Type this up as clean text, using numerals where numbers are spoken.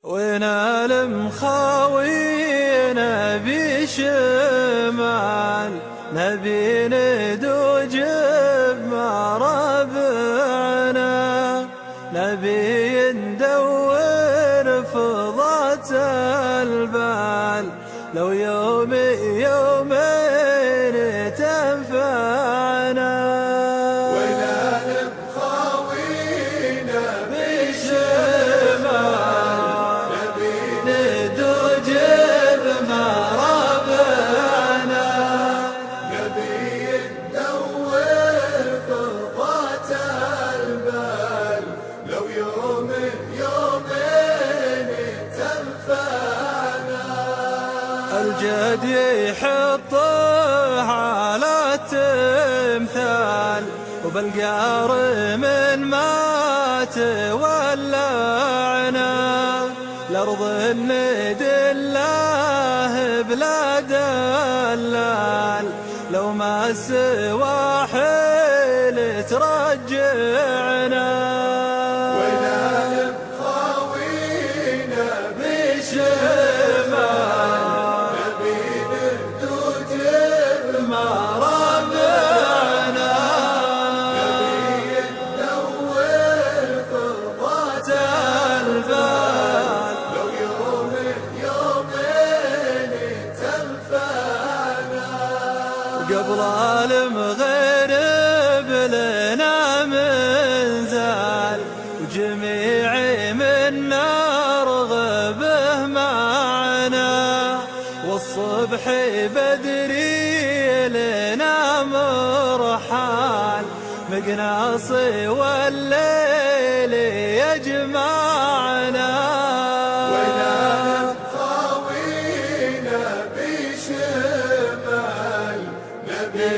ونال مخاوينا بشمال، نبي ندوج بمرابعنا، نبي ندور فضات البال، لو يوم يومين تنفعنا. ونال مخاوينا بشمال، نبي ندوج بمرابعنا، نبي ندور فضات البال، لو يوم يومين تنفعنا. الجد يحطه على التمثال، وبالقار من ما تولعنا، الأرض ندله بلا دلال، لو ما السواحل ترجعنا. ونال مخاوينا بشمال، نبي ندوج مرابعنا، نبي ندور فضات البال، لو يوم يومين تنفعنا. قبل المغرب لنا منزال، وجميع منا رغبه معنا، والصبح بدري لنا مرحال، مقناصي والليل يجمعنا. ونال مخاوينا بشمال، نبي